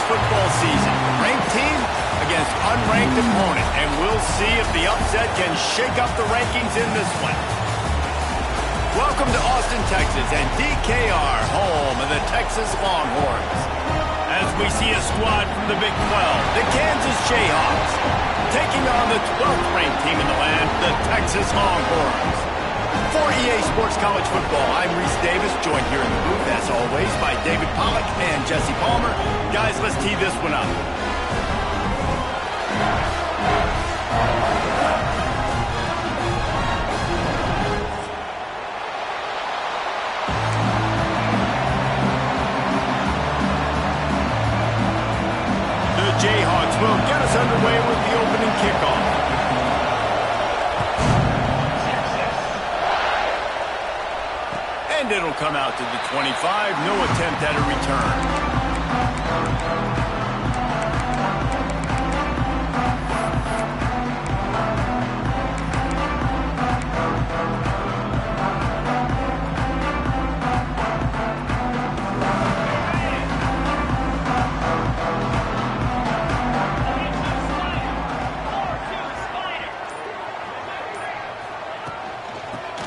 football season. Ranked team against unranked opponent, and we'll see if the upset can shake up the rankings in this one. Welcome to Austin, Texas, and DKR, home of the Texas Longhorns. As we see a squad from the Big 12, the Kansas Jayhawks, taking on the 12th ranked team in the land, the Texas Longhorns. For EA Sports College Football, I'm Reese Davis, joined here in the booth, as always, by David Pollack and Jesse Palmer. Guys, let's tee this one up. The Jayhawks will get us underway with the opening kickoff. And it'll come out to the 25. No attempt at a return.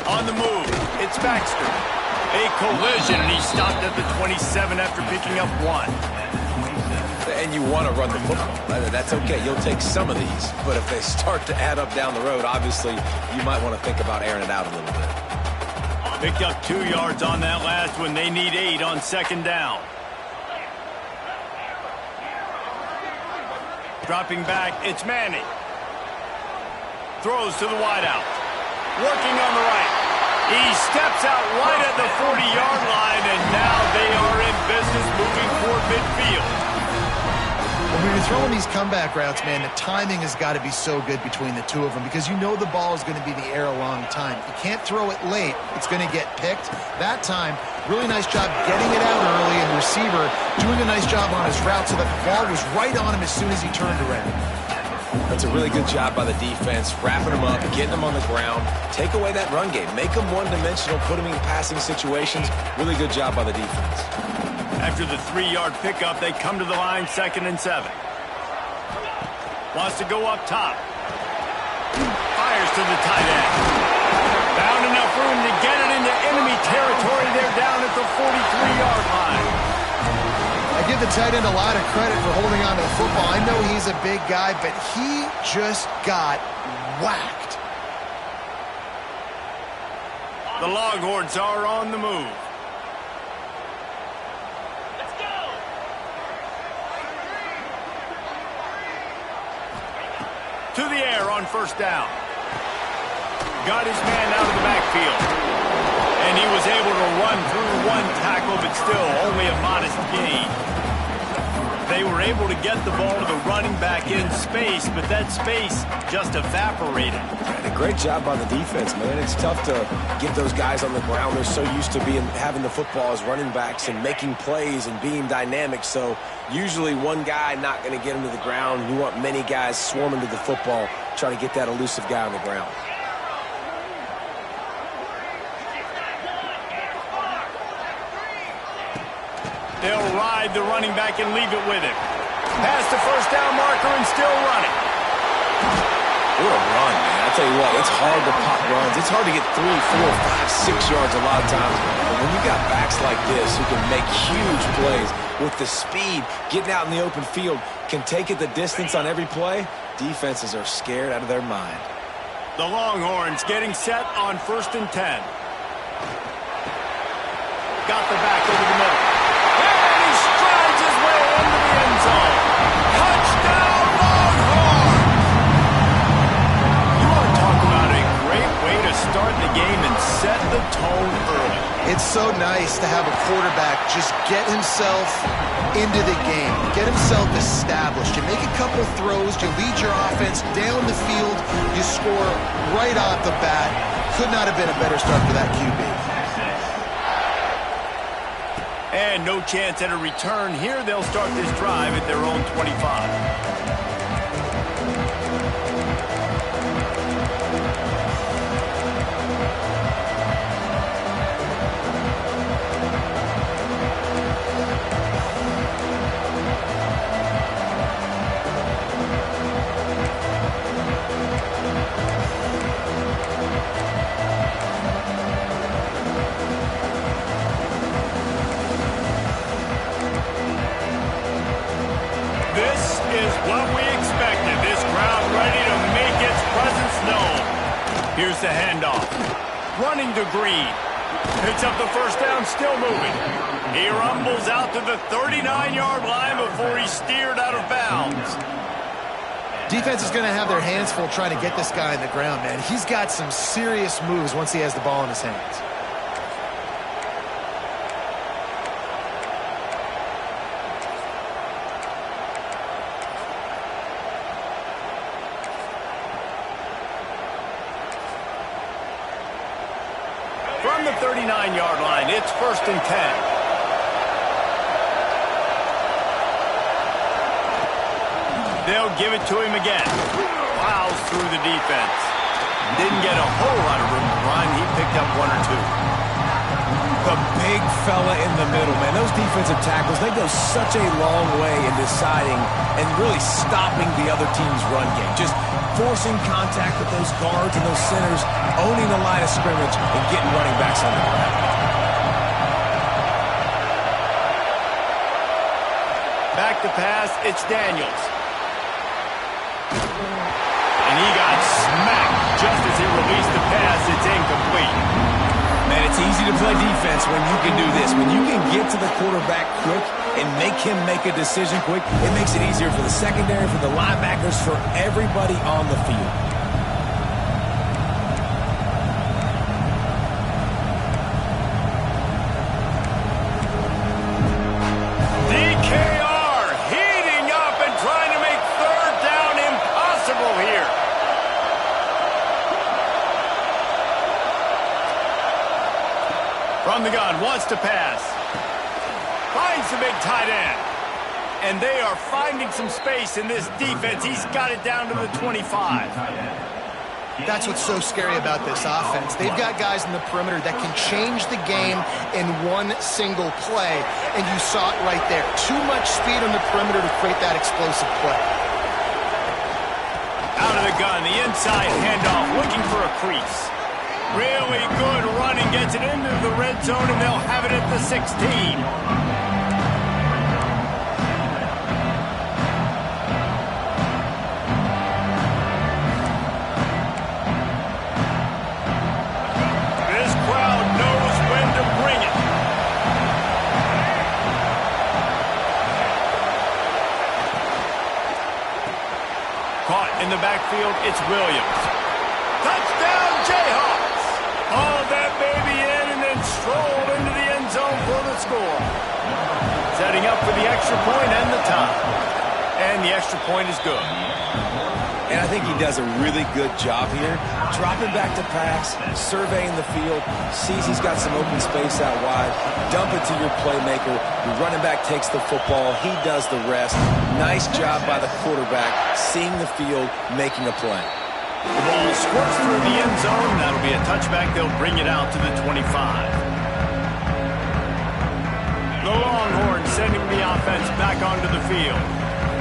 On the move, it's Baxter. A collision, and he stopped at the 27 after picking up one. And you want to run the football. That's okay. You'll take some of these. But if they start to add up down the road, obviously, you might want to think about airing it out a little bit. Picked up 2 yards on that last one. They need 8 on second down. Dropping back, it's Manning. Throws to the wideout. Working on the right. He steps out right at the 40-yard line, and now they are in business moving toward midfield. Well, when you're throwing these comeback routes, man, the timing has got to be so good between the two of them because you know the ball is going to be in the air a long time. You can't throw it late. It's going to get picked. That time, really nice job getting it out early, and the receiver doing a nice job on his route so that the ball was right on him as soon as he turned around. That's a really good job by the defense, wrapping them up, getting them on the ground. Take away that run game. Make them one-dimensional, put them in passing situations. Really good job by the defense. After the 3-yard pickup, they come to the line 2nd and 7. Wants to go up top. Fires to the tight end. Found enough room to get it into enemy territory. They're down at the 43-yard line. I give the tight end a lot of credit for holding on to the football. I know he's a big guy, but he just got whacked. The Longhorns are on the move. Let's go! To the air on first down. Got his man out of the backfield. And he was able to run through one tackle, but still only a modest gain. They were able to get the ball to the running back in space, but that space just evaporated. And a great job by the defense, man. It's tough to get those guys on the ground. They're so used to having the football as running backs and making plays and being dynamic. So usually one guy not going to get him to the ground. You want many guys swarming to the football, trying to get that elusive guy on the ground. They'll ride the running back and leave it with him. Past the first down marker and still running. What a run, man. I tell you what, it's hard to pop runs. It's hard to get 3, 4, 5, 6 yards a lot of times. But when you got backs like this who can make huge plays with the speed, getting out in the open field, can take it the distance on every play, defenses are scared out of their mind. The Longhorns getting set on 1st and 10. Got the back over the middle. And he strides his way into the end zone. Touchdown, Longhorns! You want to talk about a great way to start the game and set the tone early. It's so nice to have a quarterback just get himself into the game, get himself established. You make a couple throws, you lead your offense down the field, you score right off the bat. Could not have been a better start for that QB. And no chance at a return here. They'll start this drive at their own 25. the handoff. Running to Green. Picks up the first down, still moving. He rumbles out to the 39-yard line before he's steered out of bounds. Defense is going to have their hands full trying to get this guy on the ground, man. He's got some serious moves once he has the ball in his hands. From the 39-yard line, it's 1st and 10. They'll give it to him again. Plows through the defense. Didn't get a whole lot of room to run. He picked up 1 or 2. The big fella in the middle, man. Those defensive tackles, they go such a long way in deciding and really stopping the other team's run game. Just forcing contact with those guards and those centers, owning the line of scrimmage, and getting running backs on the ground. Back to pass, it's Daniels. And he got smacked just as he released the pass. It's incomplete. Man, it's easy to play defense when you can do this. When you can get to the quarterback quick and make him make a decision quick, it makes it easier for the secondary, for the linebackers, for everybody on the field. DKR heating up and trying to make 3rd down impossible here. From the gun, wants to pass. Finds the big tight end. And they are finding some space in this defense. He's got it down to the 25. That's what's so scary about this offense. They've got guys in the perimeter that can change the game in one single play, and you saw it right there. Too much speed on the perimeter to create that explosive play. Out of the gun, the inside handoff, looking for a crease. Really good running, gets it into the red zone, and they'll have it at the 16. In the backfield, it's Williams. Touchdown, Jayhawks! Hauled that baby in and then strolled into the end zone for the score. Setting up for the extra point and the tie. And the extra point is good. And I think he does a really good job here. Dropping back to pass, surveying the field, sees he's got some open space out wide, dump it to your playmaker. Your running back takes the football. He does the rest. Nice job by the quarterback, seeing the field, making a play. The ball squirts through the end zone. That'll be a touchback. They'll bring it out to the 25. The Longhorns sending the offense back onto the field.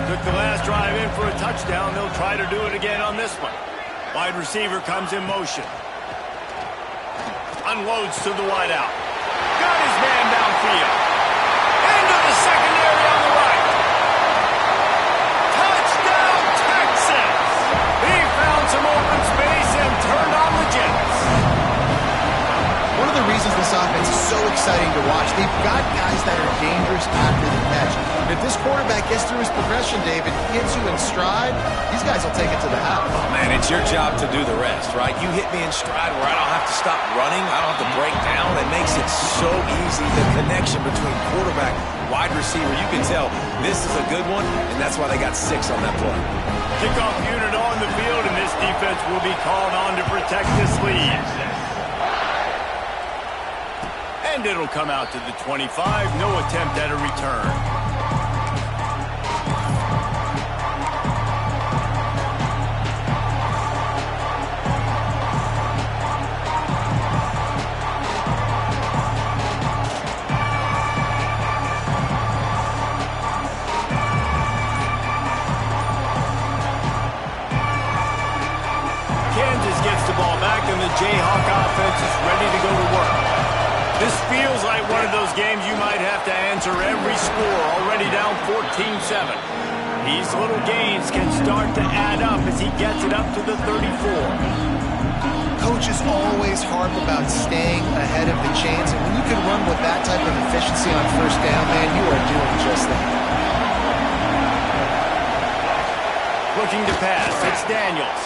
Took the last drive in for a touchdown. They'll try to do it again on this one. Wide receiver comes in motion. Unloads to the wideout. Got his man downfield. Into the secondary on the right. Touchdown, Texas! He found some open space and turned on the Jets. One of the reasons this offense is so exciting to watch, they've got guys that are dangerous after the catch. And if this quarterback gets through his progression, David, hits you in stride, these guys will take it to the house. Oh, man, it's your job to do the rest, right? You hit me in stride where I don't have to stop running. I don't have to break down. It makes it so easy, the connection between quarterback, wide receiver. You can tell this is a good one, and that's why they got 6 on that play. Kickoff unit on the field, and this defense will be called on to protect this lead. And it'll come out to the 25. No attempt at a return. Kansas gets the ball back, and the Jayhawk offense is ready to go to work. This feels like one of those games you might have to answer every score, already down 14-7. These little gains can start to add up as he gets it up to the 34. Coach coaches always harp about staying ahead of the chains, and when you can run with that type of efficiency on first down, man, you are doing just that. Looking to pass, it's Daniels.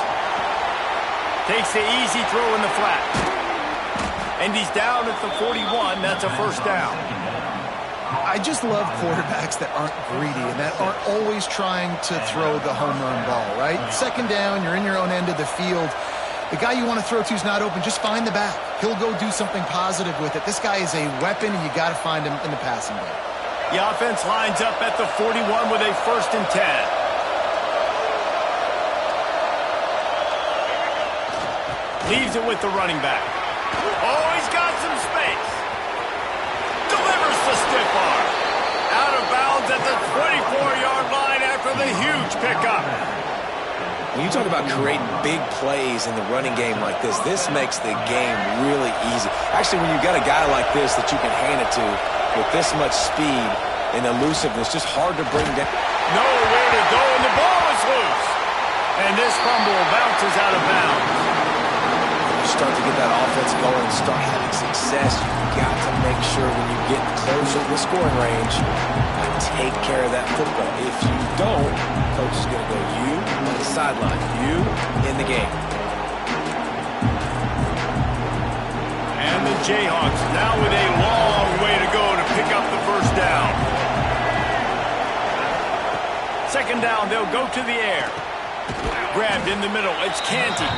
Takes the easy throw in the flat. And he's down at the 41. That's a first down. I just love quarterbacks that aren't greedy and that aren't always trying to throw the home run ball, right? Second down, you're in your own end of the field. The guy you want to throw to is not open. Just find the back. He'll go do something positive with it. This guy is a weapon, and you got to find him in the passing game. The offense lines up at the 41 with a 1st and 10. Leaves it with the running back. Oh, he's got some space. Delivers the stiff arm. Out of bounds at the 24-yard line after the huge pickup. When you talk about creating big plays in the running game like this makes the game really easy. Actually, when you've got a guy like this that you can hand it to with this much speed and elusiveness, just hard to bring down. Nowhere to go, and the ball is loose. And this fumble bounces out of bounds. Start to get that offense going, start having success, you've got to make sure when you get closer to the scoring range, take care of that football. If you don't, coach is going to go you on the sideline, you in the game. And the Jayhawks now with a long way to go to pick up the first down. Second down, they'll go to the air. Grabbed in the middle, it's Canty.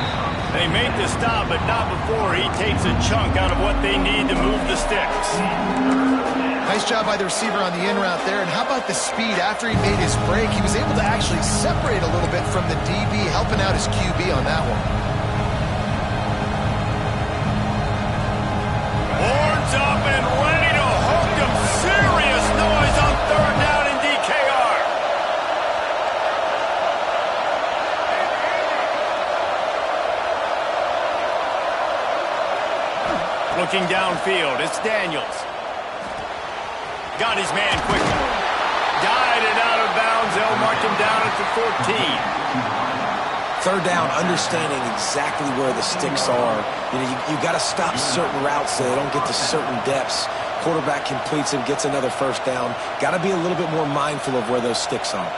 They make the stop, but not before he takes a chunk out of what they need to move the sticks. Nice job by the receiver on the in route there. And how about the speed after he made his break? He was able to actually separate a little bit from the DB, helping out his QB on that one. Horns up and ready to hook him. Serious noise on 3rd down in DKR. Looking downfield, it's Daniels. Got his man quickly. Guided out of bounds. They'll mark him down at the 14. 3rd down, understanding exactly where the sticks are. You got to stop certain routes so they don't get to certain depths. Quarterback completes it, gets another 1st down. Got to be a little bit more mindful of where those sticks are.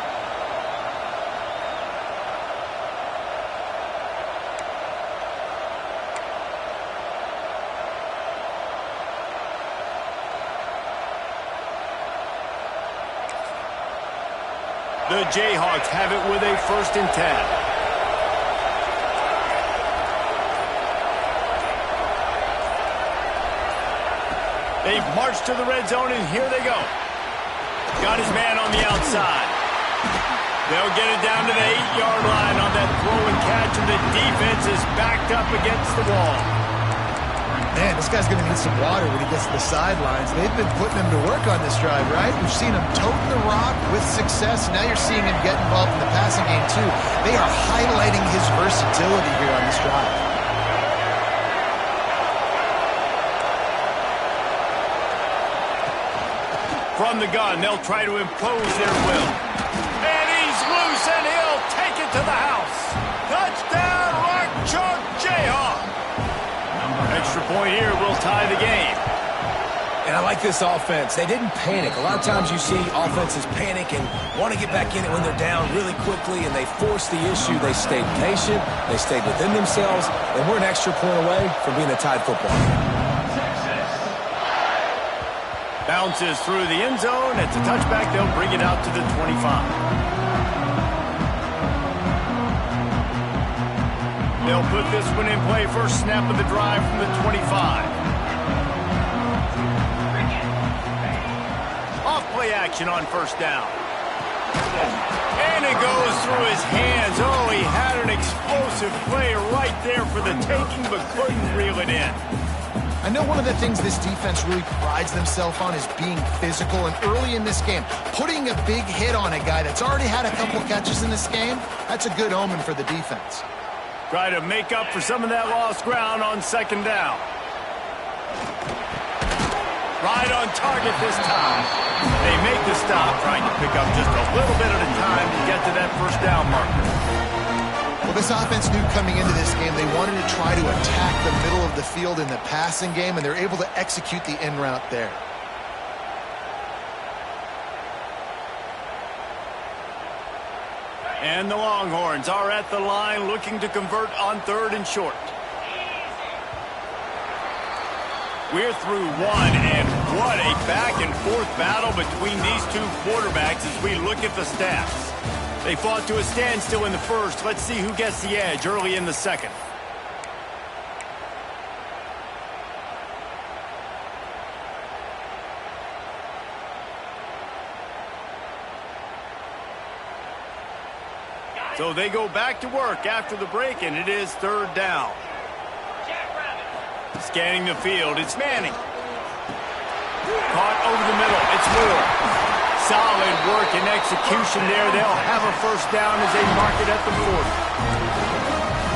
The Jayhawks have it with a 1st and 10. They've marched to the red zone, and here they go. Got his man on the outside. They'll get it down to the 8-yard line on that throw and catch, and the defense is backed up against the wall. Man, this guy's going to need some water when he gets to the sidelines. They've been putting him to work on this drive, right? We've seen him toting the rock with success. Now you're seeing him get involved in the passing game, too. They are highlighting his versatility here on this drive. From the gun, they'll try to impose their will. And he's loose, and he'll take it to the house. Touchdown, Rock Chalk Jayhawk. Extra point here will tie the game. And I like this offense. They didn't panic. A lot of times you see offenses panic and want to get back in it when they're down really quickly, and they force the issue. They stayed patient. They stayed within themselves, and we're an extra point away from being a tied football game. Bounces through the end zone. It's a touchback. They'll bring it out to the 25. They'll put this one in play. First snap of the drive from the 25. Off-play action on 1st down. And it goes through his hands. Oh, he had an explosive play right there for the taking, but couldn't reel it in. I know one of the things this defense really prides themselves on is being physical, and early in this game, putting a big hit on a guy that's already had a couple catches in this game, that's a good omen for the defense. Try to make up for some of that lost ground on 2nd down. Right on target this time. They make the stop, trying to pick up just a little bit at a time to get to that 1st down marker. Well, This offense knew coming into this game they wanted to try to attack the middle of the field in the passing game, and they're able to execute the in route there. And the Longhorns are at the line looking to convert on 3rd and short. We're through one, and what a back-and-forth battle between these two quarterbacks as we look at the stats. They fought to a standstill in the first. Let's see who gets the edge early in the second. So they go back to work after the break, and it is 3rd down. Scanning the field, it's Manning. Caught over the middle, it's Moore. Solid work and execution there. They'll have a first down as they mark it at the 40.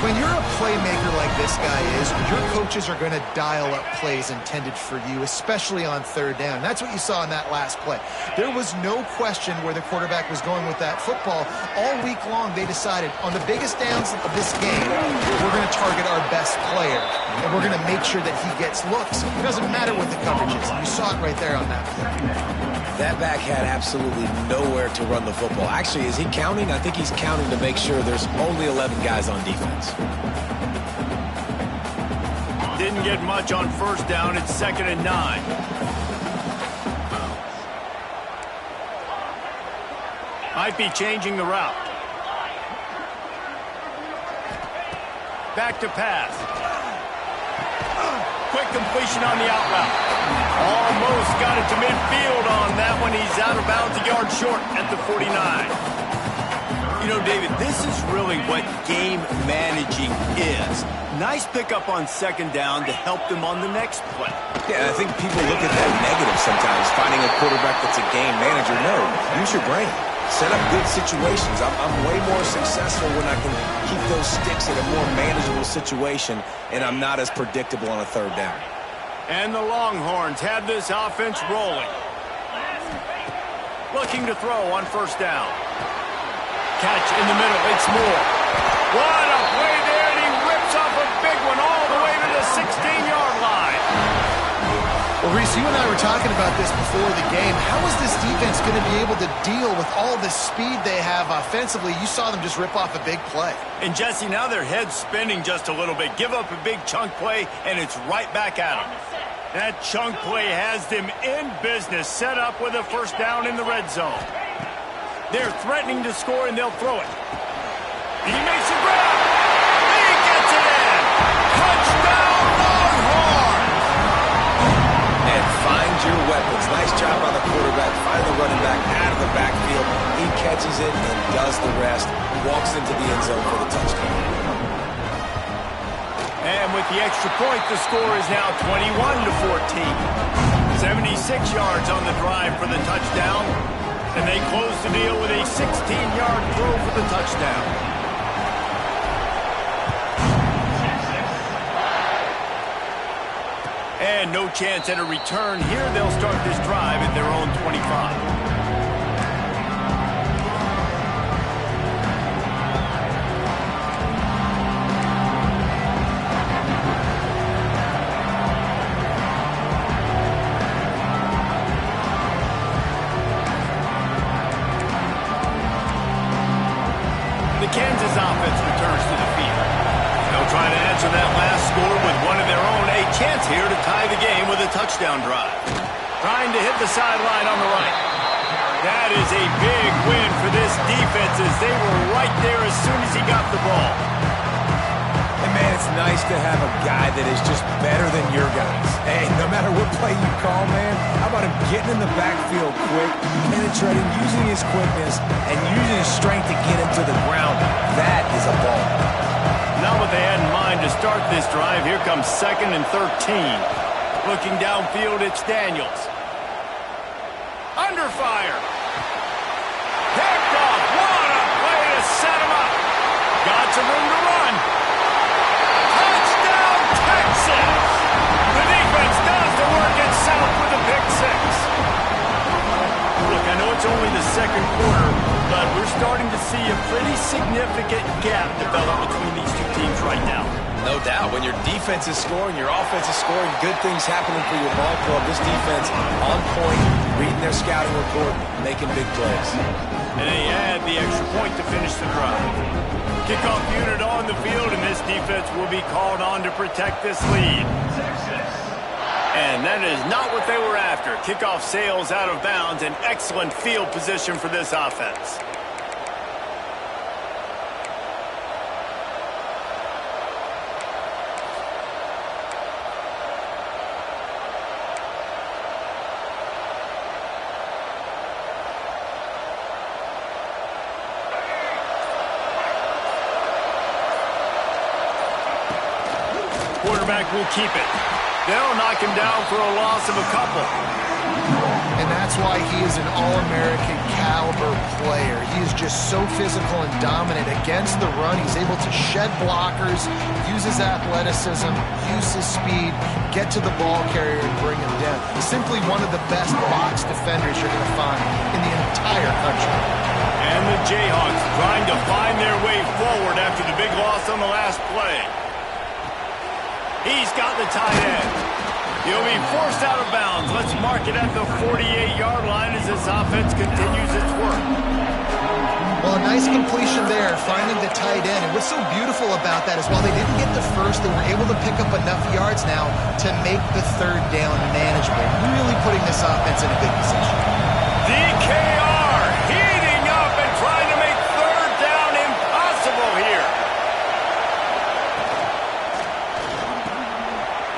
When you're a playmaker like this guy is, your coaches are going to dial up plays intended for you, especially on 3rd down. That's what you saw in that last play. There was no question where the quarterback was going with that football. All week long, they decided on the biggest downs of this game, we're going to target our best player, and we're going to make sure that he gets looks. It doesn't matter what the coverage is. You saw it right there on that play. That back had absolutely nowhere to run the football. Actually, is he counting? I think he's counting to make sure there's only 11 guys on defense. Didn't get much on 1st down. It's 2nd and 9. Might be changing the route. Back to pass. Quick completion on the out route. Almost got it to midfield on that one. He's out of bounds a yard short at the 49. You know, David, this is really what game managing is. Nice pickup on 2nd down to help them on the next play. Yeah, I think people look at that negative sometimes, finding a quarterback that's a game manager. No, use your brain. Set up good situations. I'm way more successful when I can keep those sticks in a more manageable situation, and I'm not as predictable on a 3rd down. And the Longhorns have this offense rolling. Looking to throw on 1st down. Catch in the middle, it's Moore. What a play there, and he rips off a big one all the way to the 16-yard line. Well, Reese, you and I were talking about this before the game. How is this defense going to be able to deal with all the speed they have offensively? You saw them just rip off a big play. And, Jesse, now their head's spinning just a little bit. Give up a big chunk play, and it's right back at them. That chunk play has them in business, set up with a 1st down in the red zone. They're threatening to score, and they'll throw it. He makes a grab. He gets it in. Touchdown, Longhorns! And find your weapons. Nice job by the quarterback. Find the running back out of the backfield. He catches it and does the rest. Walks into the end zone for the touchdown. And with the extra point, the score is now 21-14. 76 yards on the drive for the touchdown. And they close the deal with a 16-yard throw for the touchdown. And no chance at a return here. They'll start this drive at their own 25. Kansas offense returns to the field. They'll try to answer that last score with one of their own. A chance here to tie the game with a touchdown drive. Trying to hit the sideline on the right. That is a big win for this defense as they were right there as soon as he got the ball. And, man, it's nice to have a guy that is just better than your guys. Hey, no matter what play you call, man, how about him getting in the backfield quick, penetrating, using his quickness, and using his strength to get him to the ground. That is a ball. Not what they had in mind to start this drive. Here comes 2nd and 13. Looking downfield, it's Daniels. Under fire. Picked off. What a play to set him up. Got some room to run. Touchdown, Texas. The defense does the work itself with a pick six. Look, I know it's only the 2nd quarter, but we're starting to see a pretty significant gap develop between these two teams right now. No doubt. When your defense is scoring, your offense is scoring, good things happening for your ball club. This defense on point, reading their scouting report, making big plays. And they add the extra point to finish the drive. Kickoff unit on the field, and this defense will be called on to protect this lead. And that is not what they were after. Kickoff sails out of bounds, an excellent field position for this offense. Quarterback will keep it. They'll knock him down for a loss of a couple. And that's why he is an All-American caliber player. He is just so physical and dominant against the run. He's able to shed blockers, use his athleticism, use his speed, get to the ball carrier and bring him down. He's simply one of the best box defenders you're going to find in the entire country. And the Jayhawks trying to find their way forward after the big loss on the last play. He's got the tight end. He'll be forced out of bounds. Let's mark it at the 48-yard line as this offense continues its work. Well, a nice completion there, finding the tight end. And what's so beautiful about that is while they didn't get the first, they were able to pick up enough yards now to make the third down manageable. Really putting this offense in a good position. DKR heating up and trying to make third down impossible here.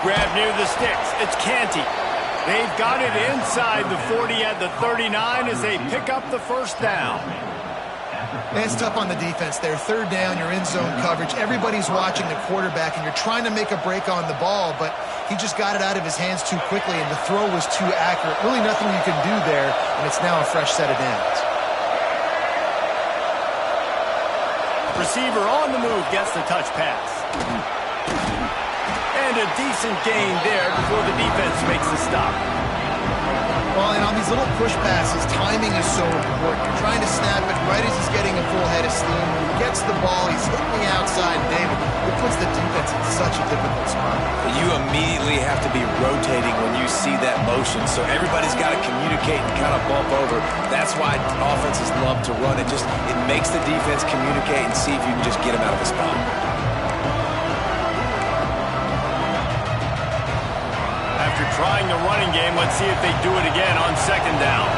Grab near the sticks. It's Canty. They've got it inside the 40 at the 39 as they pick up the first down. And it's tough on the defense there. Third down, you're in zone coverage. Everybody's watching the quarterback, and you're trying to make a break on the ball, but he just got it out of his hands too quickly, and the throw was too accurate. Really nothing you can do there, and it's now a fresh set of downs. Receiver on the move gets the touch pass. And a decent gain there before the defense makes the stop. Well, and on these little push passes, timing is so important. You're trying to snap it right as he's getting a full head of steam. When he gets the ball, he's hitting the outside, David. It puts the defense in such a difficult spot. You immediately have to be rotating when you see that motion, so everybody's got to communicate and kind of bump over. That's why offenses love to run it. It makes the defense communicate and see if you can just get him out of the spot. After trying the running game, let's see if they do it again on second down.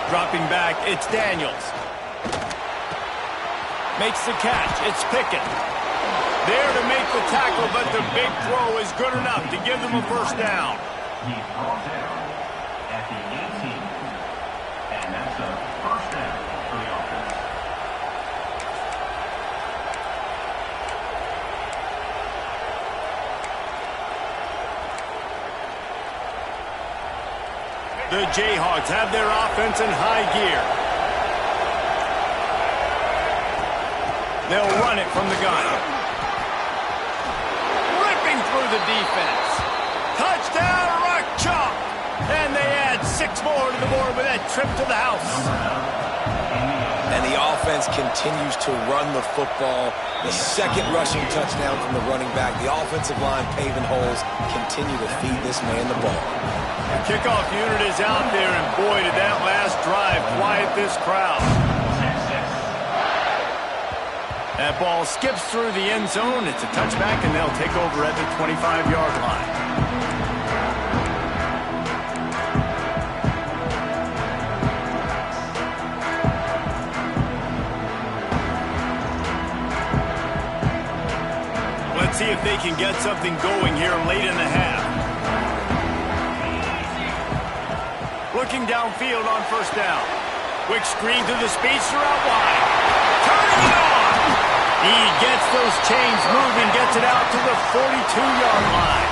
Dropping back, it's Daniels. Makes the catch, it's Pickett. There to make the tackle, but the big throw is good enough to give them a first down. He's brought down at the 18. And that's a first down for the offense. The Jayhawks have their offense in high gear. They'll run it from the gun. Ripping through the defense. Touchdown, Rock Chalk! And they add 6 more to the board with that trip to the house. And the offense continues to run the football. The second rushing touchdown from the running back. The offensive line paving holes. Continue to feed this man the ball. The kickoff unit is out there, and boy, did that last drive quiet this crowd. That ball skips through the end zone. It's a touchback, and they'll take over at the 25-yard line. Let's see if they can get something going here late in the half. Looking downfield on first down. Quick screen to the speedster out wide. Turning it on. He gets those chains moving, gets it out to the 42-yard line.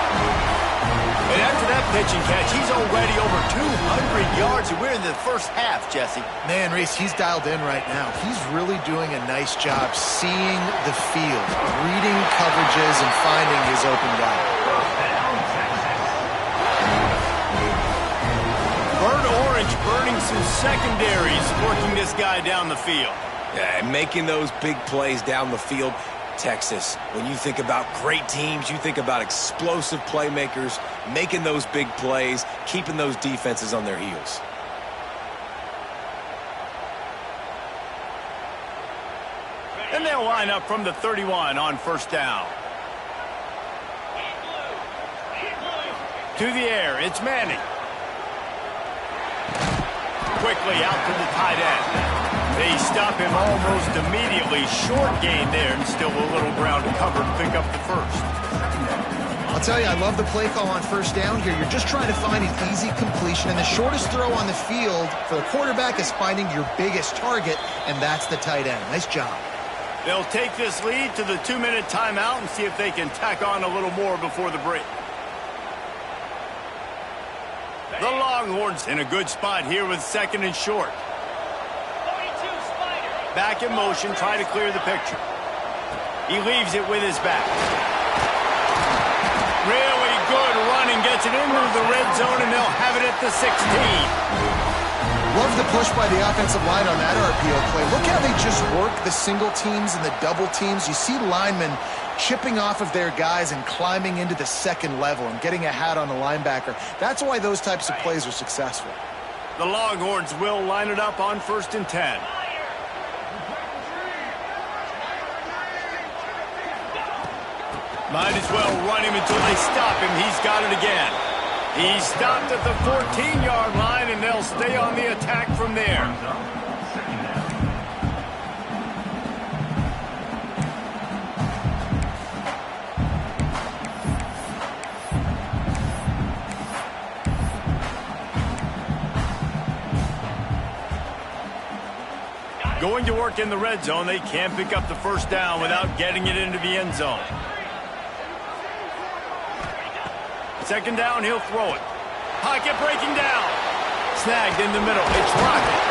And after that pitch and catch, he's already over 200 yards, and we're in the first half, Jesse. Man, Reese, he's dialed in right now. He's really doing a nice job seeing the field, reading coverages, and finding his open guy. burning some secondaries, working this guy down the field. Yeah, and making those big plays down the field. Texas, when you think about great teams, you think about explosive playmakers, making those big plays, keeping those defenses on their heels. And they'll line up from the 31 on first down. To the air, it's Manning. Quickly out to the tight end. They stop him almost immediately. Short gain there, and still a little ground to cover to pick up the first. I'll tell you, I love the play call on first down here. You're just trying to find an easy completion, and the shortest throw on the field for the quarterback is finding your biggest target, and that's the tight end. Nice job. They'll take this lead to the 2-minute timeout and see if they can tack on a little more before the break. The Longhorns in a good spot here with second and short. Back in motion, try to clear the picture. He leaves it with his back. Really good running, gets it into the red zone, and they'll have it at the 16. Love the push by the offensive line on that RPO play. Look how they just work the single teams and the double teams. You see linemen chipping off of their guys and climbing into the second level and getting a hat on the linebacker. That's why those types of plays are successful. The Longhorns will line it up on 1st and 10. Might as well run him until they stop him. He's got it again. He's stopped at the 14-yard line, and they'll stay on the attack from there. Going to work in the red zone, they can't pick up the first down without getting it into the end zone. Second down, he'll throw it. Pocket breaking down. Snagged in the middle. It's Rocket.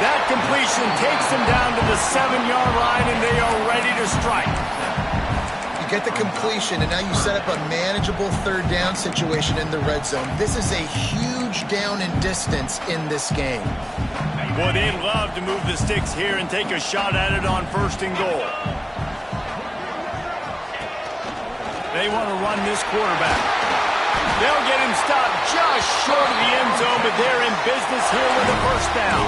That completion takes them down to the 7-yard line, and they are ready to strike. You get the completion, and now you set up a manageable third down situation in the red zone. This is a huge down in distance in this game. Boy, they'd love to move the sticks here and take a shot at it on 1st and goal. They want to run this quarterback. They'll get him stopped just short of the end zone, but they're in business here with a first down.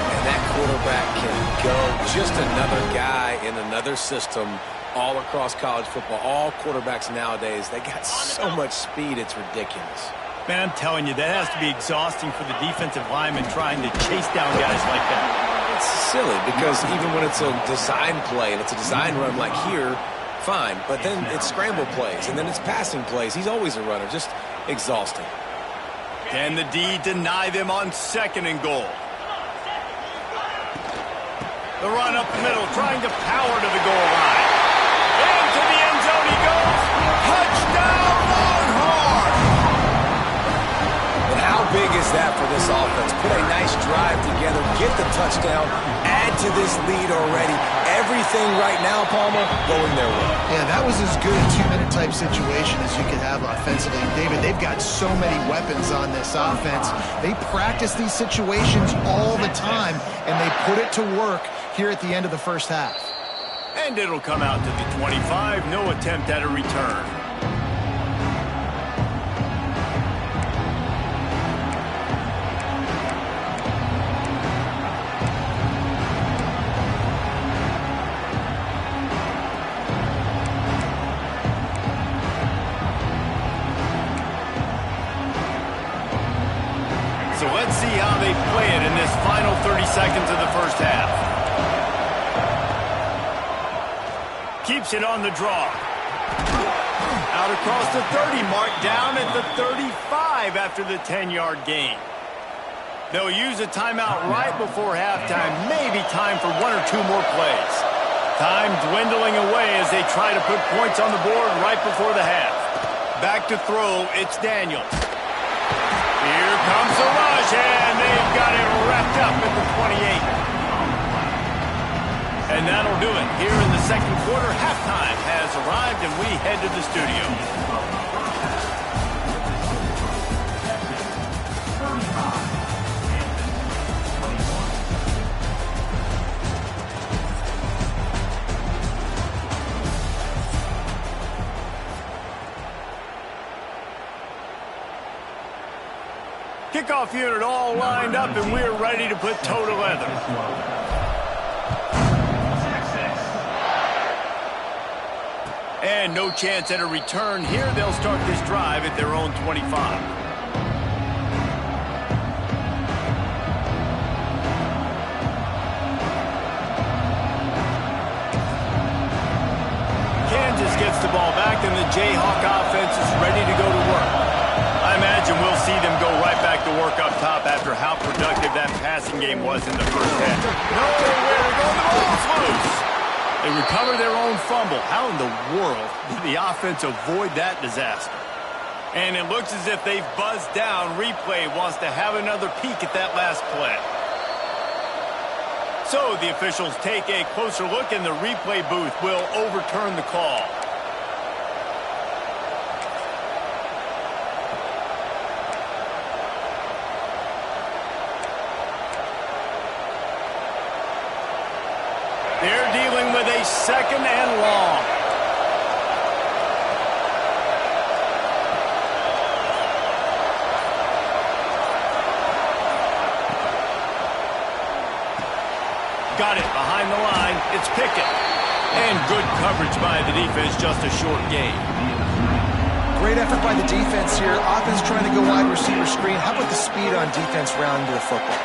And that quarterback can go. Just another guy in another system all across college football. All quarterbacks nowadays, they got so much speed, it's ridiculous. Man, I'm telling you, that has to be exhausting for the defensive lineman trying to chase down guys like that. It's silly because even when it's a design play and it's a design run like here, fine, but then it's scramble plays, and then it's passing plays. He's always a runner, just exhausting. Can the D deny them on 2nd and goal? The run up the middle, trying to power to the goal line. Into the end zone he goes. Touchdown, Longhorn! And how big is that for this offense? Put a nice drive together, get the touchdown, add to this lead already. Everything right now, Palmer, going their way. Yeah, that was as good a 2-minute type situation as you could have offensively. David, they've got so many weapons on this offense. They practice these situations all the time, and they put it to work here at the end of the first half. And it'll come out to the 25. No attempt at a return. So let's see how they play it in this final 30 seconds of the first half. Keeps it on the draw. Out across the 30 mark, down at the 35 after the 10-yard gain. They'll use a timeout right before halftime. Maybe time for 1 or 2 more plays. Time dwindling away as they try to put points on the board right before the half. Back to throw, it's Daniels. Here comes the rush, and they've got it wrapped up at the 28. And that'll do it. Here in the second quarter, halftime has arrived, and we head to the studio. Kickoff unit all lined up, and we're ready to put toe to leather. And no chance at a return here. They'll start this drive at their own 25. Kansas gets the ball back, and the Jayhawk offense is ready to go to work. I imagine we'll see them go right back to work up top after how productive that passing game was in the first half. Nowhere to go. The ball's loose. They recover their own fumble. How in the world did the offense avoid that disaster? And it looks as if they've buzzed down. Replay wants to have another peek at that last play. So the officials take a closer look, and the replay booth will overturn the call. They're dealing with a second and long. Got it behind the line. It's Pickett. And good coverage by the defense, just a short gain. Great effort by the defense here. Offense trying to go wide receiver screen. How about the speed on defense rounding to the football?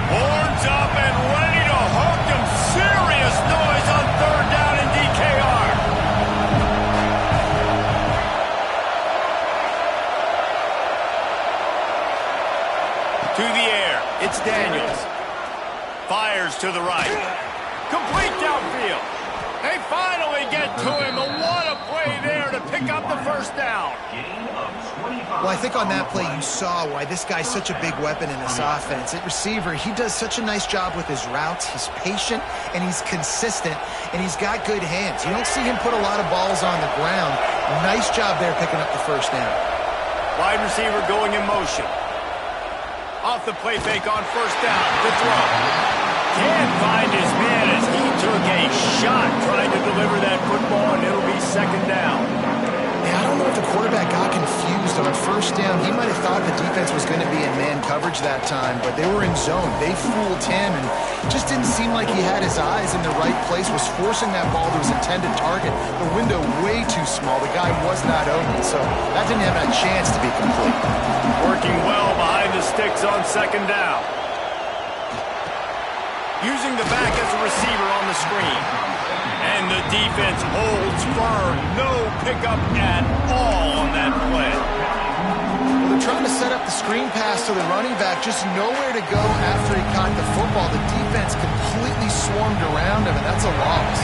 Horns up and ready to hook them. Serious noise on third down in DKR. To the air, it's Daniels. Fires to the right. Complete downfield. They finally get to him, but what a play there to pick up the first down. Well, I think on that play you saw why this guy's such a big weapon in this offense. At receiver, he does such a nice job with his routes. He's patient, and he's consistent, and he's got good hands. You don't see him put a lot of balls on the ground. Nice job there picking up the first down. Wide receiver going in motion. Off the play fake on first down. The throw. Can't find his man as he took a shot trying to deliver that football, and it'll be second down. Yeah, I don't know if the quarterback got confused on first down. He might have thought the defense was going to be in man coverage that time, but they were in zone. They fooled him, and just didn't seem like he had his eyes in the right place, was forcing that ball to his intended target. The window way too small. The guy was not open, so that didn't have a chance to be complete. Working well behind the sticks on second down. Using the back as a receiver on the screen. And the defense holds firm. No pickup at all on that play. Well, they're trying to set up the screen pass to the running back. Just nowhere to go after he caught the football. The defense completely swarmed around him, and that's a loss.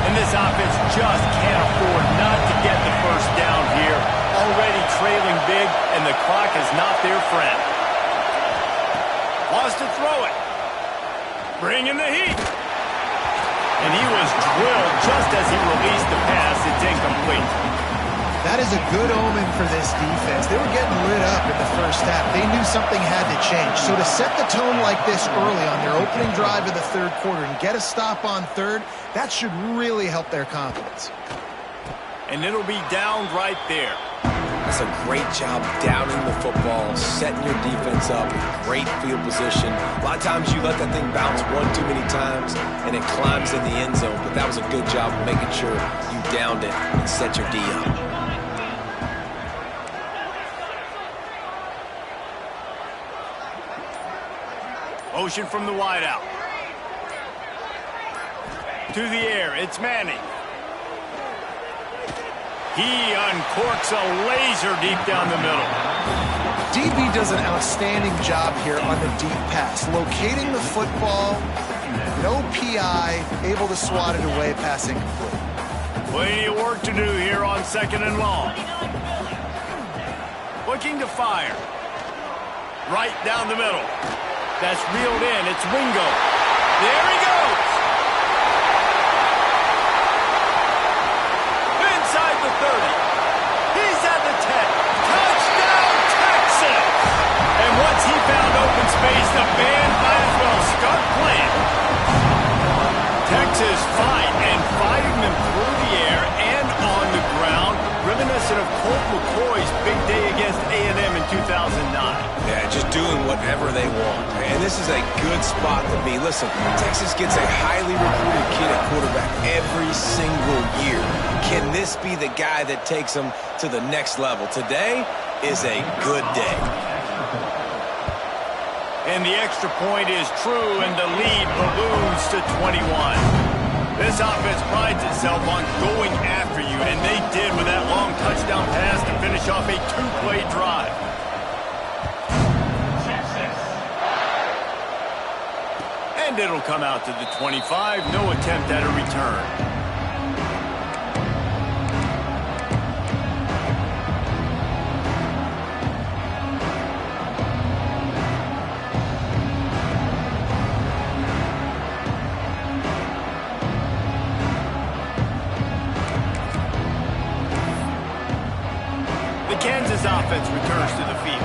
And this offense just can't afford not to get the first down here. Already trailing big, and the clock is not their friend. Wants to throw it. Bring in the heat. And he was drilled just as he released the pass. It's incomplete. That is a good omen for this defense. They were getting lit up in the first half. They knew something had to change. So to set the tone like this early on their opening drive of the third quarter and get a stop on third, that should really help their confidence. And it'll be downed right there. That's a great job downing the football, setting your defense up, great field position. A lot of times you let that thing bounce one too many times and it climbs in the end zone, but that was a good job of making sure you downed it and set your D up. Motion from the wideout. To the air, it's Manning. He uncorks a laser deep down the middle. DB does an outstanding job here on the deep pass. Locating the football, no PI, able to swat it away, passing complete. Plenty of work to do here on second and long. Looking to fire. Right down the middle. That's reeled in. It's Wingo. There he goes. Inside the 30. He's at the 10. Touchdown, Texas! And once he found open space, the band might as well start playing. Texas fight and fighting them through the air and on the ground. Colt McCoy's big day against A&M in 2009. Yeah, just doing whatever they want. And this is a good spot to be. Listen, Texas gets a highly recruited kid at quarterback every single year. Can this be the guy that takes them to the next level? Today is a good day. And the extra point is true, and the lead balloons to 21. This offense prides itself on going after you, and they did with that long touchdown pass to finish off a two-play drive. And it'll come out to the 25. No attempt at a return. Kansas offense returns to the field.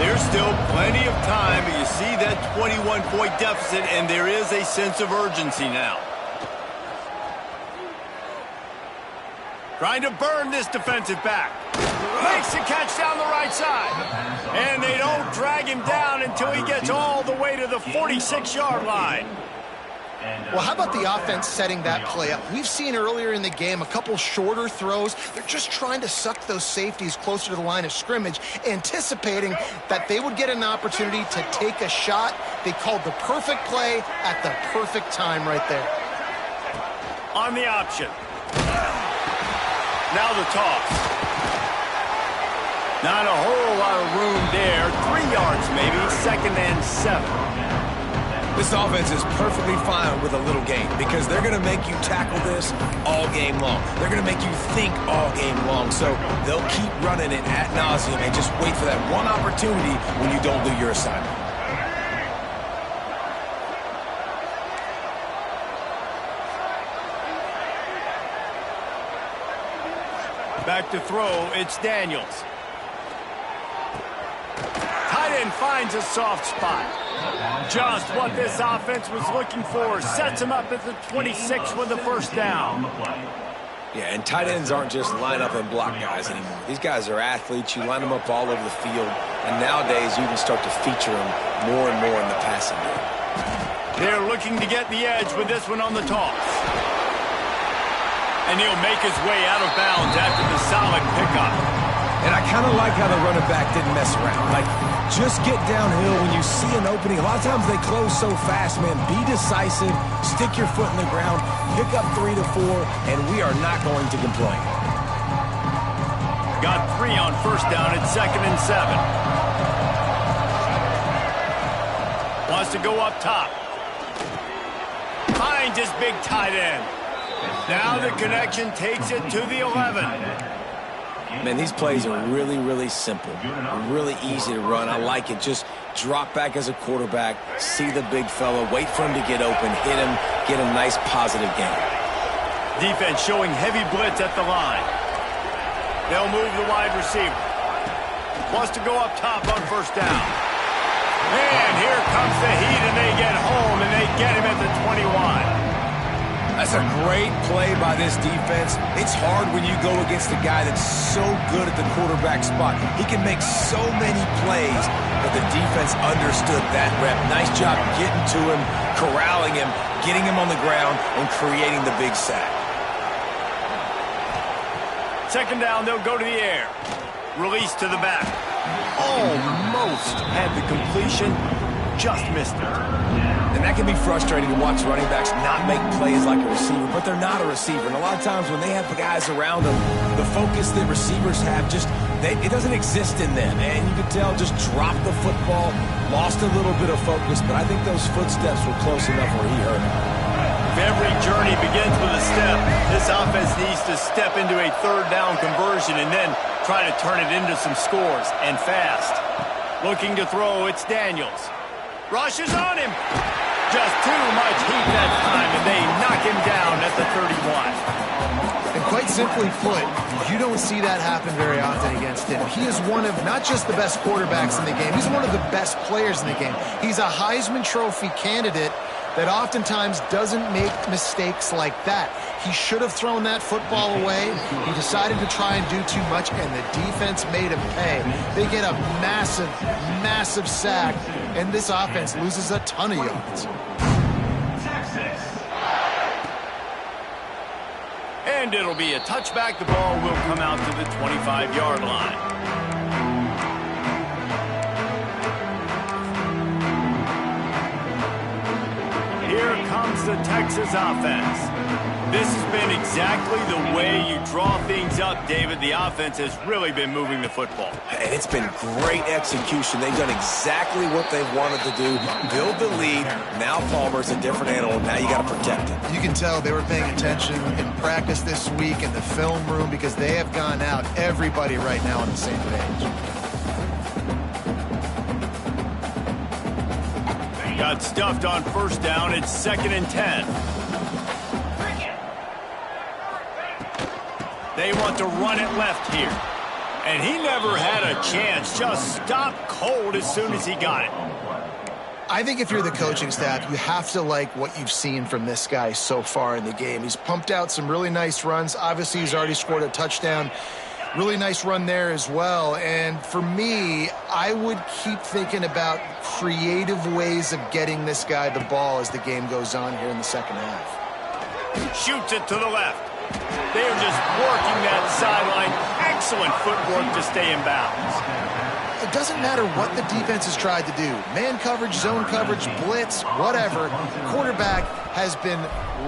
There's still plenty of time, but you see that 21-point deficit, and there is a sense of urgency now. Trying to burn this defensive back. Makes the catch down the right side. And they don't drag him down until he gets all the way to the 46-yard line. Well, how about the offense setting that play up? We've seen earlier in the game a couple shorter throws. They're just trying to suck those safeties closer to the line of scrimmage, anticipating that they would get an opportunity to take a shot. They called the perfect play at the perfect time right there. On the option. Now the toss. Not a whole lot of room there. 3 yards maybe, 2nd and 7. This offense is perfectly fine with a little game because they're going to make you tackle this all game long. They're going to make you think all game long. So they'll keep running it ad nauseum and just wait for that one opportunity when you don't do your assignment. Back to throw, it's Daniels. Tight end finds a soft spot. Just what this offense was looking for. Sets him up at the 26 with the first down. Yeah, and tight ends aren't just line up and block guys anymore. These guys are athletes. You line them up all over the field. And nowadays, you can start to feature them more and more in the passing game. They're looking to get the edge with this one on the toss. And he'll make his way out of bounds after the solid pickup. And I kind of like how the running back didn't mess around. Like, just get downhill when you see an opening. A lot of times they close so fast, man. Be decisive, stick your foot in the ground, pick up 3 to 4, and we are not going to complain. Got 3 on first down at 2nd and 7. Wants to go up top. Finds his big tight end. Now the connection takes it to the 11. Man, these plays are really, really simple. Really easy to run. I like it. Just drop back as a quarterback, see the big fella, wait for him to get open, hit him, get a nice positive gain. Defense showing heavy blitz at the line. They'll move the wide receiver. Wants to go up top on first down. And here comes the heat, and they get home, and they get him at the 21. That's a great play by this defense. It's hard when you go against a guy that's so good at the quarterback spot. He can make so many plays, but the defense understood that rep. Nice job getting to him, corralling him, getting him on the ground, and creating the big sack. 2nd down, they'll go to the air. Release to the back. Almost had the completion, just missed it. And that can be frustrating to watch running backs not make plays like a receiver, but they're not a receiver. And a lot of times when they have the guys around them, the focus that receivers have it doesn't exist in them. And you can tell just dropped the football, lost a little bit of focus, but I think those footsteps were close enough where he hurt him. If every journey begins with a step, this offense needs to step into a 3rd down conversion and then try to turn it into some scores, and fast. Looking to throw, it's Daniels. Rushes on him. Just too much heat that time, and they knock him down at the 31. And quite simply put, you don't see that happen very often against him. He is one of not just the best quarterbacks in the game, he's one of the best players in the game. He's a Heisman Trophy candidate, that oftentimes doesn't make mistakes like that. He should have thrown that football away. He decided to try and do too much, and the defense made him pay. They get a massive, massive sack, and this offense loses a ton of yards. And it'll be a touchback. The ball will come out to the 25-yard line. Here comes the Texas offense. This has been exactly the way you draw things up, David. The offense has really been moving the football. And it's been great execution. They've done exactly what they've wanted to do. Build the lead. Now Palmer's a different animal. Now you got to protect it. You can tell they were paying attention in practice this week in the film room because they have gone out, everybody right now on the same page. Got stuffed on first down. It's 2nd and 10. They want to run it left here. And he never had a chance. Just stopped cold as soon as he got it. I think if you're the coaching staff, you have to like what you've seen from this guy so far in the game. He's pumped out some really nice runs. Obviously, he's already scored a touchdown. Really nice run there as well. And for me, I would keep thinking about creative ways of getting this guy the ball as the game goes on here in the second half. Shoots it to the left. They are just working that sideline. Excellent footwork to stay in bounds. It doesn't matter what the defense has tried to do. Man coverage, zone coverage, blitz, whatever. Quarterback has been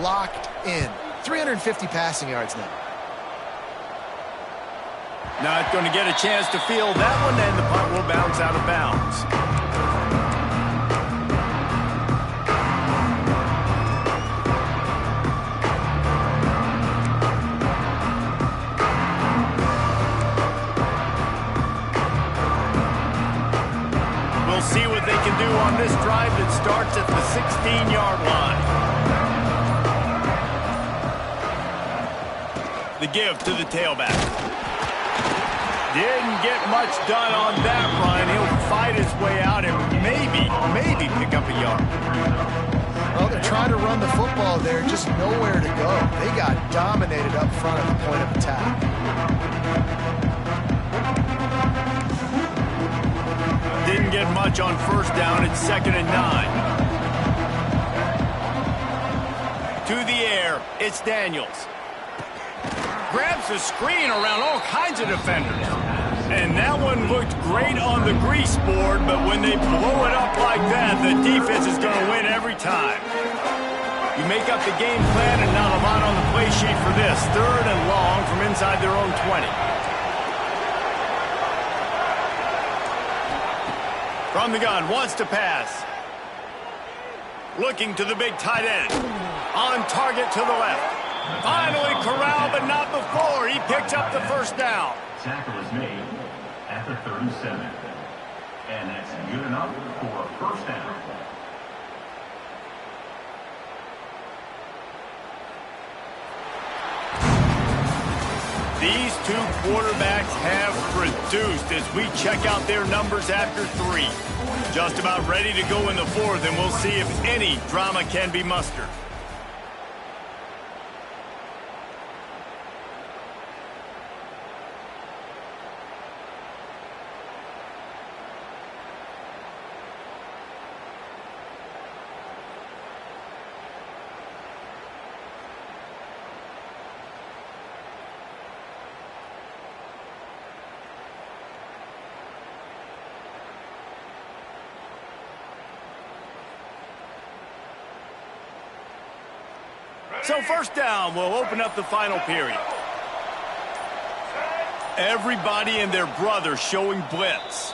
locked in. 350 passing yards now. Not going to get a chance to field that one, and the punt will bounce out of bounds. We'll see what they can do on this drive that starts at the 16-yard line. The give to the tailback. Didn't get much done on that run. He'll fight his way out and maybe pick up a yard. Well, they're trying to run the football there, just nowhere to go. They got dominated up front at the point of attack. Didn't get much on first down. It's 2nd and 9. To the air, it's Daniels. Grabs the screen around all kinds of defenders. And that one looked great on the grease board, but when they blow it up like that, the defense is going to win every time. You make up the game plan and not a lot on the play sheet for this. 3rd and long from inside their own 20. From the gun, wants to pass. Looking to the big tight end. On target to the left. Finally corralled, but not before. He picks up the first down. Tackle is made at the 37. And that's good enough for a first down. These two quarterbacks have produced as we check out their numbers after 3. Just about ready to go in the 4th, and we'll see if any drama can be mustered. So first down will open up the final period. Everybody and their brother showing blitz.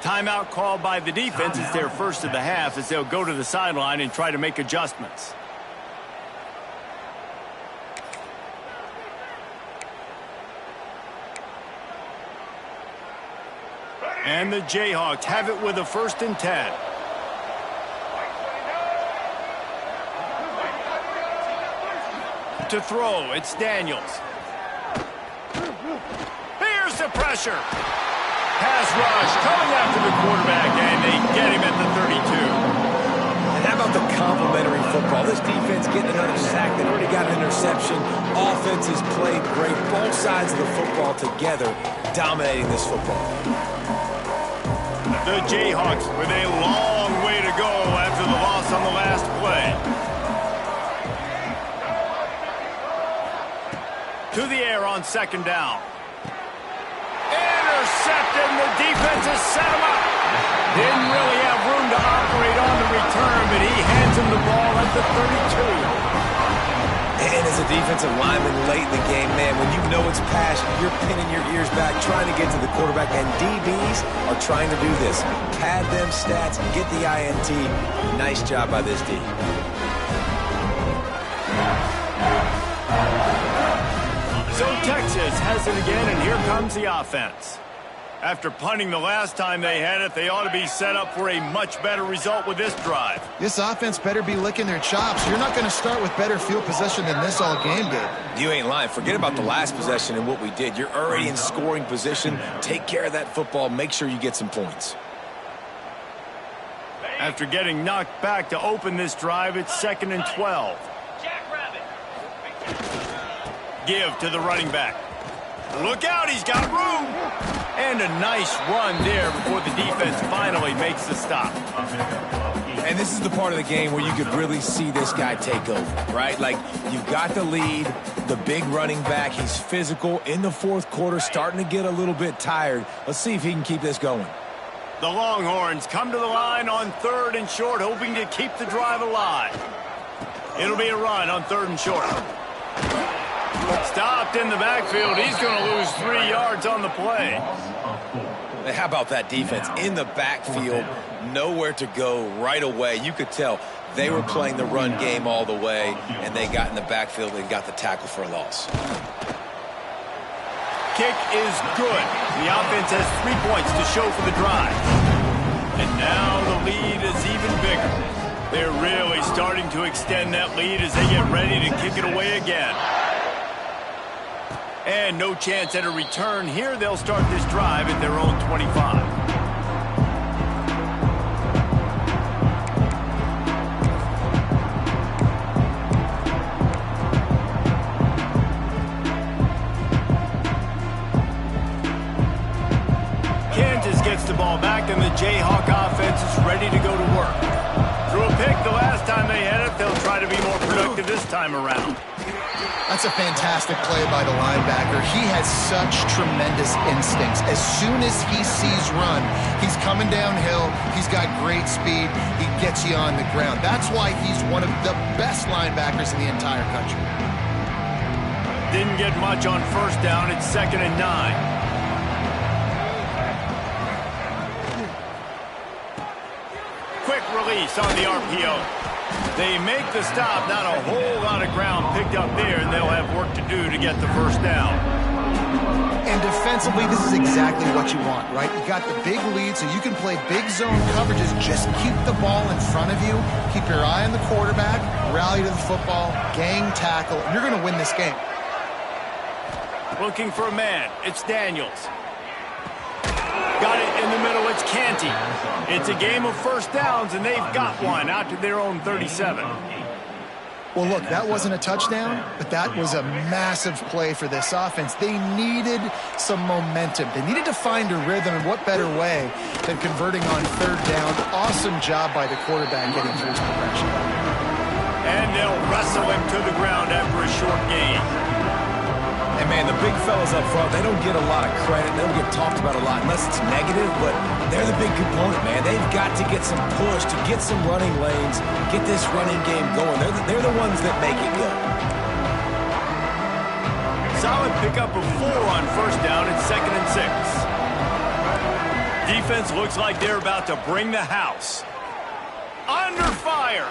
Timeout called by the defense. It's their first of the half as they'll go to the sideline and try to make adjustments. And the Jayhawks have it with a 1st and 10. To throw, it's Daniels. Here's the pressure. Pass rush coming after the quarterback, and they get him at the 32. And how about about the complimentary football? This defense getting another sack. They already got an interception. Offense has played great. Both sides of the football together dominating this football. The Jayhawks with a long way to go after the loss on the last play. To the air on second down. Intercepted, and the defense has set him up. Didn't really have room to operate on the return, but he hands him the ball at the 32. And as a defensive lineman late in the game, man, when you know it's passion, you're pinning your ears back, trying to get to the quarterback, and DBs are trying to do this. Pad them stats, get the INT. Nice job by this D. So Texas has it again, and here comes the offense. After punting the last time they had it, they ought to be set up for a much better result with this drive. This offense better be licking their chops. You're not going to start with better field possession than this all game did. You ain't lying. Forget about the last possession and what we did. You're already in scoring position. Take care of that football. Make sure you get some points. After getting knocked back to open this drive, it's 2nd and 12. Give to the running back. Look out, he's got room. And a nice run there before the defense finally makes the stop. And this is the part of the game where you could really see this guy take over, right? Like, you've got the lead, the big running back. He's physical in the fourth quarter, starting to get a little bit tired. Let's see if he can keep this going. The Longhorns come to the line on 3rd and short, hoping to keep the drive alive. It'll be a run on 3rd and short. Stopped in the backfield. He's going to lose 3 yards on the play. How about that defense in the backfield? Nowhere to go right away. You could tell they were playing the run game all the way, and they got in the backfield and got the tackle for a loss. Kick is good. The offense has 3 points to show for the drive. And now the lead is even bigger. They're really starting to extend that lead as they get ready to kick it away again. And no chance at a return here. They'll start this drive at their own 25. Kansas gets the ball back, and the Jayhawk offense is ready to go to work. Threw a pick the last time they had it. They'll try to be more productive this time around. That's a fantastic play by the linebacker. He has such tremendous instincts. As soon as he sees run, he's coming downhill. He's got great speed. He gets you on the ground. That's why he's one of the best linebackers in the entire country. Didn't get much on 1st down. It's 2nd and 9. Quick release on the RPO. They make the stop, not a whole lot of ground picked up there, and they'll have work to do to get the 1st down. And defensively, this is exactly what you want, right? You got the big lead, so you can play big zone coverages. Just keep the ball in front of you. Keep your eye on the quarterback. Rally to the football. Gang tackle. And you're going to win this game. Looking for a man. It's Daniels. Got it in the middle. It's Canty. It's a game of 1st downs, and they've got one out to their own 37. Well, look, that wasn't a touchdown, but that was a massive play for this offense. They needed some momentum. They needed to find a rhythm, and what better way than converting on 3rd down. Awesome job by the quarterback getting through his progression. And they'll wrestle him to the ground after a short gain. And, man, the big fellas up front, they don't get a lot of credit. They don't get talked about a lot unless it's negative, but they're the big component, man. They've got to get some push, to get some running lanes, get this running game going. They're the ones that make it go. Solid pickup of 4 on 1st down. It's 2nd and 6. Defense looks like they're about to bring the house. Under fire.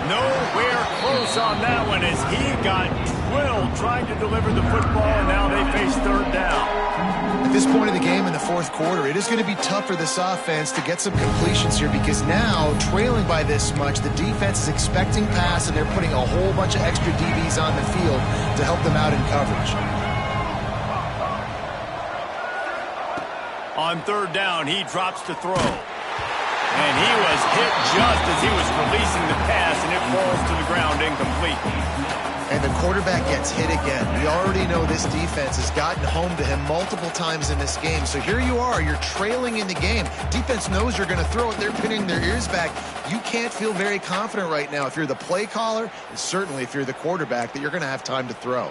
Nowhere close on that one as he got drilled trying to deliver the football, and now they face 3rd down. At this point of the game in the 4th quarter, it is going to be tough for this offense to get some completions here because now, trailing by this much, the defense is expecting pass, and they're putting a whole bunch of extra DBs on the field to help them out in coverage. On 3rd down, he drops to throw. And he was hit just as he was releasing the pass, and it falls to the ground incomplete. And the quarterback gets hit again. We already know this defense has gotten home to him multiple times in this game. So here you are, you're trailing in the game. Defense knows you're going to throw it. They're pinning their ears back. You can't feel very confident right now if you're the play caller, and certainly if you're the quarterback, that you're going to have time to throw.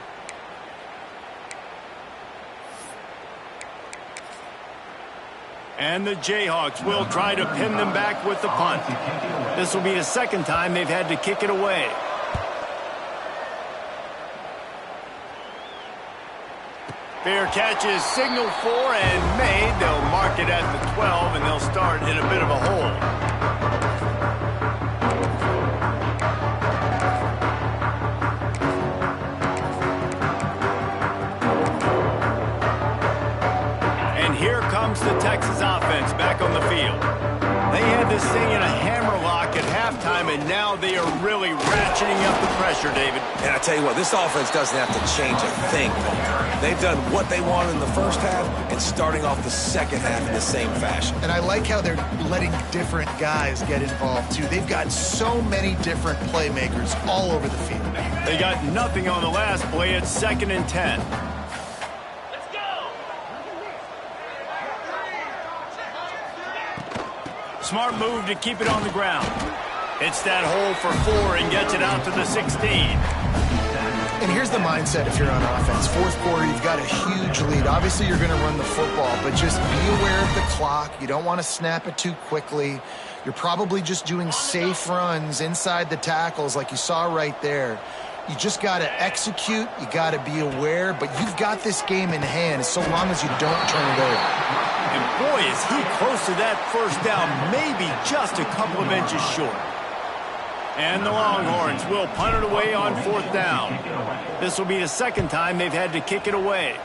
And the Jayhawks will try to pin them back with the punt. This will be the second time they've had to kick it away. Fair catch is signaled for and made. They'll mark it at the 12, and they'll start in a bit of a hole. And here comes the Texas offense back on the field. They had this thing in a hammerlock at halftime, and now they are really ratcheting up the pressure, David. And I tell you what, this offense doesn't have to change a thing. They've done what they wanted in the first half and starting off the second half in the same fashion. And I like how they're letting different guys get involved, too. They've got so many different playmakers all over the field. They got nothing on the last play. It's 2nd and 10. Smart move to keep it on the ground. Hits that hole for 4 and gets it out to the 16. And here's the mindset if you're on offense. Fourth quarter, you've got a huge lead. Obviously, you're going to run the football, but just be aware of the clock. You don't want to snap it too quickly. You're probably just doing safe runs inside the tackles like you saw right there. You just got to execute. You got to be aware, but you've got this game in hand so long as you don't turn it over. And boy, is he close to that first down, maybe just a couple of inches short. And the Longhorns will punt it away on 4th down. This will be the second time they've had to kick it away.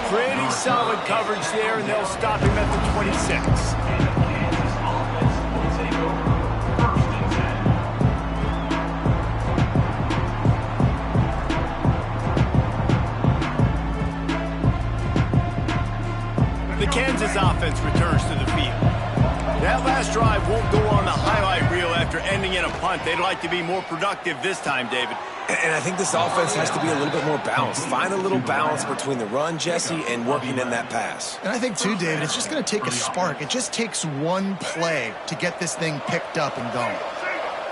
Pretty solid coverage there, and they'll stop him at the 26. The Kansas offense returns to the field. That last drive won't go on the highlight reel after ending in a punt. They'd like to be more productive this time, David. And I think this offense has to be a little bit more balanced. Find a little balance between the run, Jesse, and working in that pass. And I think, too, David, it's just going to take a spark. It just takes one play to get this thing picked up and going.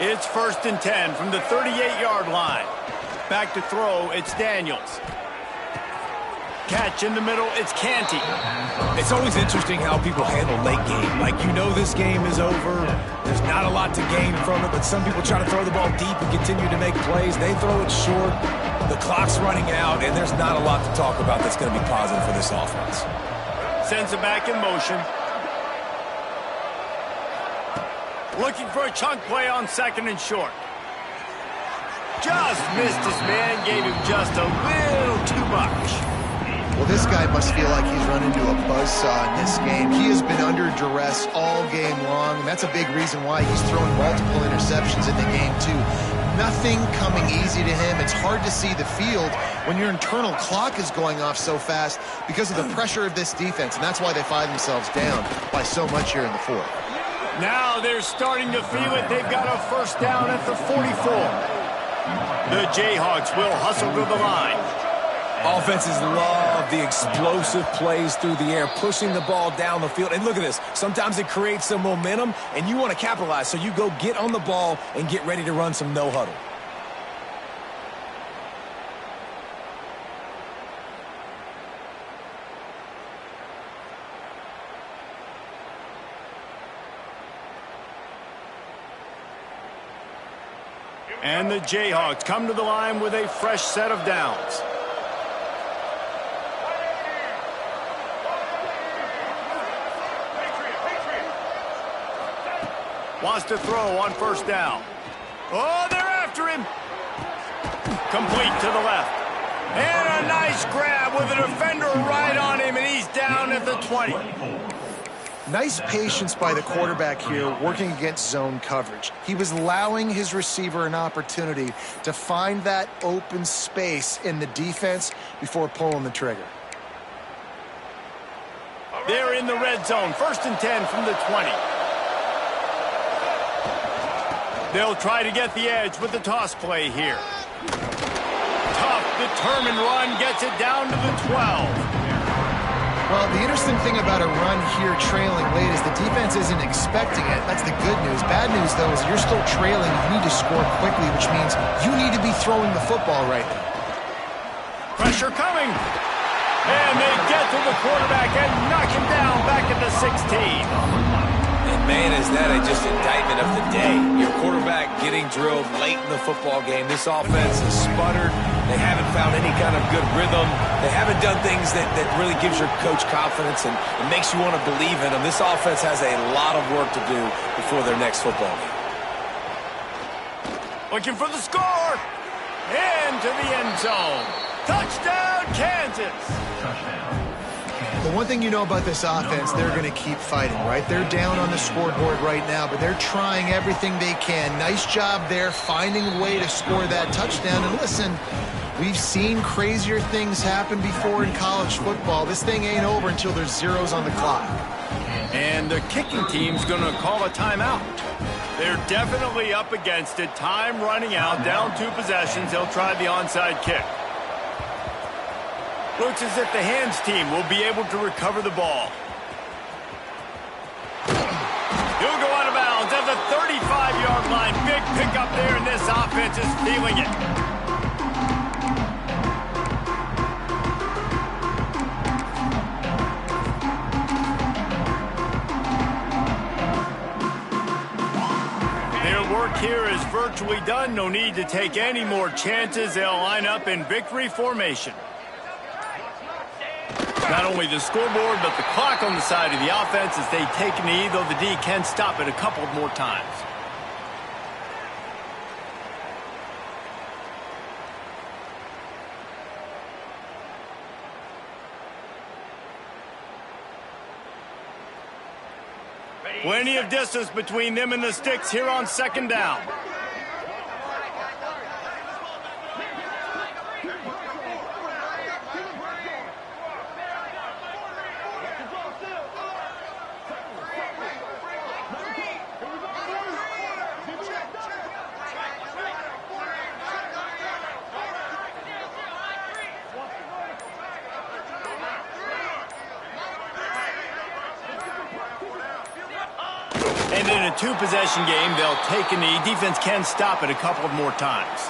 It's 1st and 10 from the 38-yard line. Back to throw, it's Daniels. Catch in the middle, it's Canty. It's always interesting how people handle late game. Like, you know this game is over. There's not a lot to gain from it, but some people try to throw the ball deep and continue to make plays. They throw it short. The clock's running out, and there's not a lot to talk about that's going to be positive for this offense. Sends it back in motion. Looking for a chunk play on 2nd and short. Just missed his man, gave him just a little too much. Well, this guy must feel like he's run into a buzzsaw in this game. He has been under duress all game long, and that's a big reason why he's throwing multiple interceptions in the game, too. Nothing coming easy to him. It's hard to see the field when your internal clock is going off so fast because of the pressure of this defense, and that's why they find themselves down by so much here in the 4th. Now they're starting to feel it. They've got a 1st down at the 44. The Jayhawks will hustle to the line. Offenses love the explosive plays through the air, pushing the ball down the field. And look at this. Sometimes it creates some momentum, and you want to capitalize. So you go get on the ball and get ready to run some no-huddle. And the Jayhawks come to the line with a fresh set of downs. Wants to throw on 1st down. Oh, they're after him. Complete to the left. And a nice grab with a defender right on him, and he's down at the 20. Nice patience by the quarterback here working against zone coverage. He was allowing his receiver an opportunity to find that open space in the defense before pulling the trigger. They're in the red zone. 1st and 10 from the 20. They'll try to get the edge with the toss play here. Tough, determined run gets it down to the 12. Well, the interesting thing about a run here trailing late is the defense isn't expecting it. That's the good news. Bad news, though, is you're still trailing. You need to score quickly, which means you need to be throwing the football right now. Pressure coming. And they get to the quarterback and knock him down back at the 16. And man, is that just indictment of the day. Your quarterback getting drilled late in the football game. This offense has sputtered. They haven't found any kind of good rhythm. They haven't done things that really gives your coach confidence and it makes you want to believe in them. This offense has a lot of work to do before their next football game. Looking for the score. Into the end zone. Touchdown, Kansas. The one thing you know about this offense, they're going to keep fighting, right? They're down on the scoreboard right now, but they're trying everything they can. Nice job there, finding a way to score that touchdown. And listen, we've seen crazier things happen before in college football. This thing ain't over until there's zeros on the clock. And the kicking team's going to call a timeout. They're definitely up against it. Time running out, down 2 possessions. They'll try the onside kick. Looks as if the hands team will be able to recover the ball. He'll go out of bounds at the 35-yard line. Big pickup there, and this offense is feeling it. Their work here is virtually done. No need to take any more chances. They'll line up in victory formation. Not only the scoreboard, but the clock on the side of the offense as they take a knee, though the D can stop it a couple more times. Plenty of distance between them and the sticks here on 2nd down. And in a 2-possession game, they'll take a knee. Defense can stop it a couple of more times.